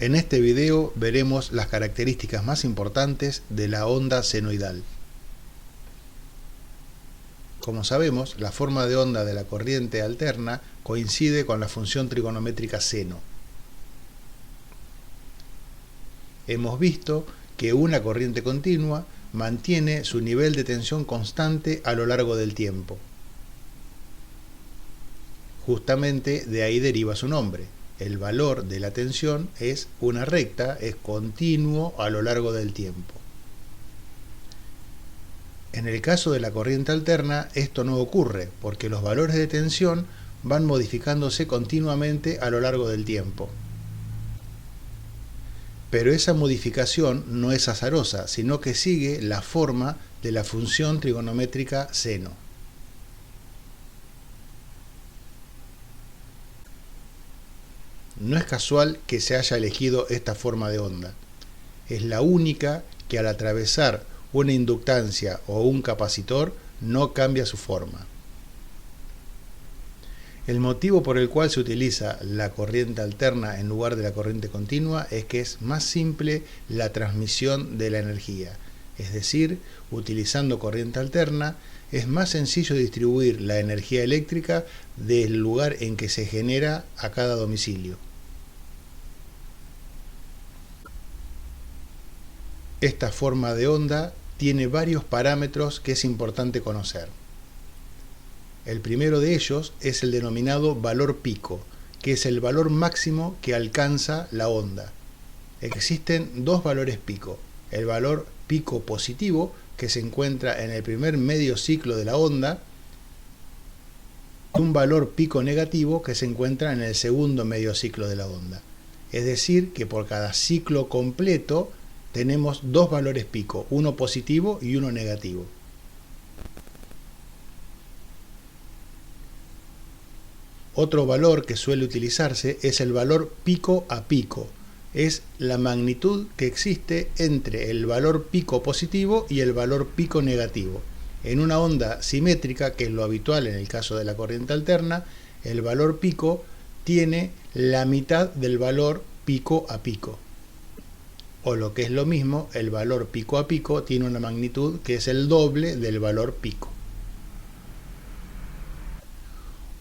En este video veremos las características más importantes de la onda senoidal. Como sabemos, la forma de onda de la corriente alterna coincide con la función trigonométrica seno. Hemos visto que una corriente continua mantiene su nivel de tensión constante a lo largo del tiempo. Justamente de ahí deriva su nombre. El valor de la tensión es una recta, es continuo a lo largo del tiempo. En el caso de la corriente alterna, esto no ocurre, porque los valores de tensión van modificándose continuamente a lo largo del tiempo. Pero esa modificación no es azarosa, sino que sigue la forma de la función trigonométrica seno. No es casual que se haya elegido esta forma de onda. Es la única que al atravesar una inductancia o un capacitor no cambia su forma. El motivo por el cual se utiliza la corriente alterna en lugar de la corriente continua es que es más simple la transmisión de la energía. Es decir, utilizando corriente alterna es más sencillo distribuir la energía eléctrica del lugar en que se genera a cada domicilio. Esta forma de onda tiene varios parámetros que es importante conocer. El primero de ellos es el denominado valor pico, que es el valor máximo que alcanza la onda. Existen dos valores pico: el valor pico positivo, que se encuentra en el primer medio ciclo de la onda, y un valor pico negativo que se encuentra en el segundo medio ciclo de la onda. Es decir, que por cada ciclo completo tenemos dos valores pico, uno positivo y uno negativo. Otro valor que suele utilizarse es el valor pico a pico. Es la magnitud que existe entre el valor pico positivo y el valor pico negativo. En una onda simétrica, que es lo habitual en el caso de la corriente alterna, el valor pico tiene la mitad del valor pico a pico. O lo que es lo mismo, el valor pico a pico tiene una magnitud que es el doble del valor pico.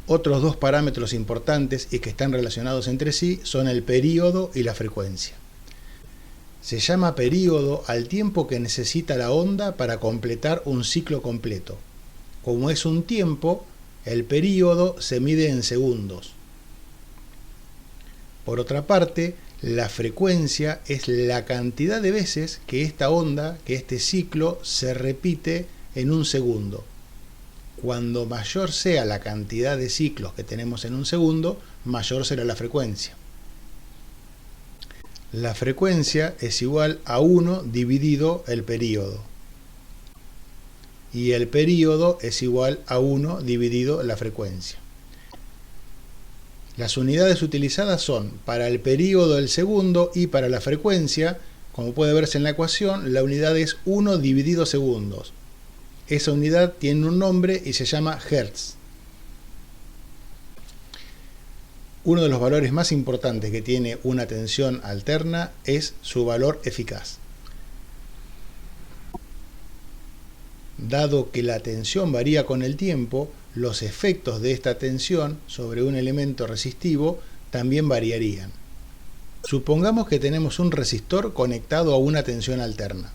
Otros dos parámetros importantes y que están relacionados entre sí son el período y la frecuencia. Se llama período al tiempo que necesita la onda para completar un ciclo completo. Como es un tiempo, el período se mide en segundos. Por otra parte, la frecuencia es la cantidad de veces que esta onda, que este ciclo, se repite en un segundo. Cuando mayor sea la cantidad de ciclos que tenemos en un segundo, mayor será la frecuencia. La frecuencia es igual a 1 dividido el período. Y el período es igual a 1 dividido la frecuencia. Las unidades utilizadas son para el período el segundo y para la frecuencia, como puede verse en la ecuación, la unidad es 1 dividido segundos. Esa unidad tiene un nombre y se llama Hertz. Uno de los valores más importantes que tiene una tensión alterna es su valor eficaz. Dado que la tensión varía con el tiempo, los efectos de esta tensión sobre un elemento resistivo también variarían. Supongamos que tenemos un resistor conectado a una tensión alterna.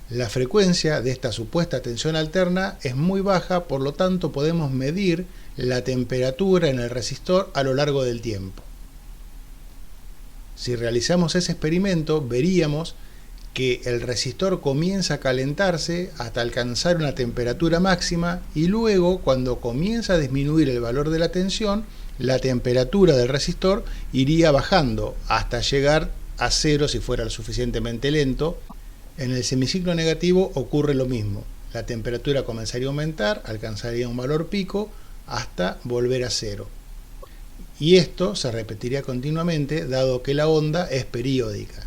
La frecuencia de esta supuesta tensión alterna es muy baja, por lo tanto podemos medir la temperatura en el resistor a lo largo del tiempo. Si realizamos ese experimento, veríamos que el resistor comienza a calentarse hasta alcanzar una temperatura máxima y luego, cuando comienza a disminuir el valor de la tensión, la temperatura del resistor iría bajando hasta llegar a cero si fuera lo suficientemente lento. En el semiciclo negativo ocurre lo mismo. La temperatura comenzaría a aumentar, alcanzaría un valor pico hasta volver a cero. Y esto se repetiría continuamente, dado que la onda es periódica.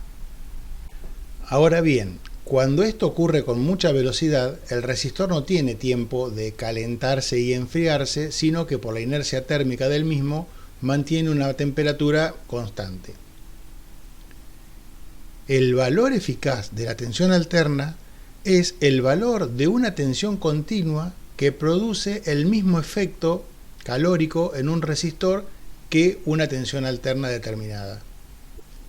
Ahora bien, cuando esto ocurre con mucha velocidad, el resistor no tiene tiempo de calentarse y enfriarse, sino que por la inercia térmica del mismo mantiene una temperatura constante. El valor eficaz de la tensión alterna es el valor de una tensión continua que produce el mismo efecto calórico en un resistor que una tensión alterna determinada.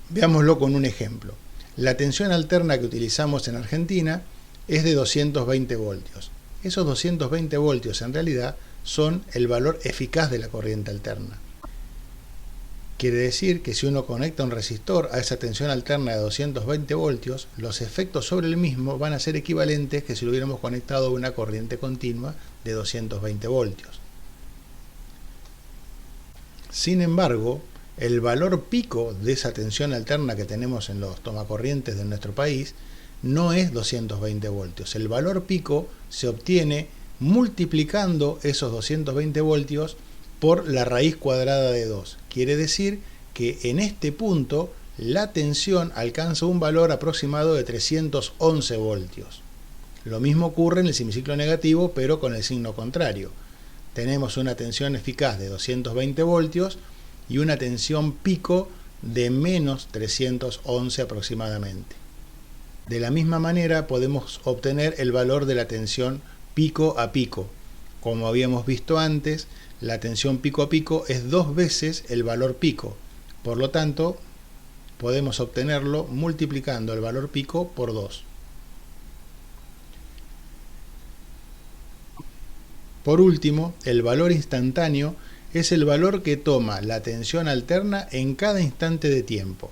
Veámoslo con un ejemplo. La tensión alterna que utilizamos en Argentina es de 220 voltios. Esos 220 voltios en realidad son el valor eficaz de la corriente alterna. Quiere decir que si uno conecta un resistor a esa tensión alterna de 220 voltios, los efectos sobre el mismo van a ser equivalentes que si lo hubiéramos conectado a una corriente continua de 220 voltios. Sin embargo, el valor pico de esa tensión alterna que tenemos en los tomacorrientes de nuestro país no es 220 voltios. El valor pico se obtiene multiplicando esos 220 voltios por la raíz cuadrada de 2. Quiere decir que en este punto la tensión alcanza un valor aproximado de 311 voltios. Lo mismo ocurre en el semiciclo negativo, pero con el signo contrario. Tenemos una tensión eficaz de 220 voltios y una tensión pico de menos 311 aproximadamente. De la misma manera podemos obtener el valor de la tensión pico a pico. Como habíamos visto antes, la tensión pico a pico es 2 veces el valor pico. Por lo tanto, podemos obtenerlo multiplicando el valor pico por 2. Por último, el valor instantáneo es el valor que toma la tensión alterna en cada instante de tiempo.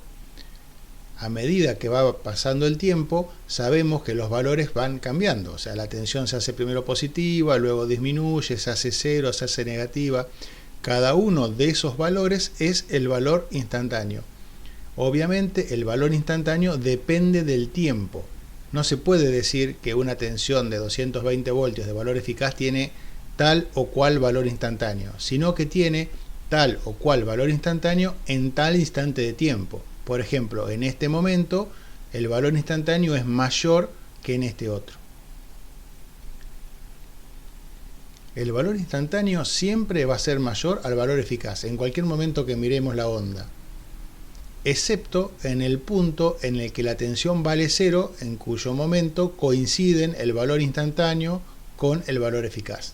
A medida que va pasando el tiempo, sabemos que los valores van cambiando. O sea, la tensión se hace primero positiva, luego disminuye, se hace cero, se hace negativa. Cada uno de esos valores es el valor instantáneo. Obviamente, el valor instantáneo depende del tiempo. No se puede decir que una tensión de 220 voltios de valor eficaz tiene tal o cual valor instantáneo, sino que tiene tal o cual valor instantáneo en tal instante de tiempo. Por ejemplo, en este momento el valor instantáneo es mayor que en este otro. El valor instantáneo siempre va a ser mayor al valor eficaz en cualquier momento que miremos la onda, excepto en el punto en el que la tensión vale 0, en cuyo momento coinciden el valor instantáneo con el valor eficaz.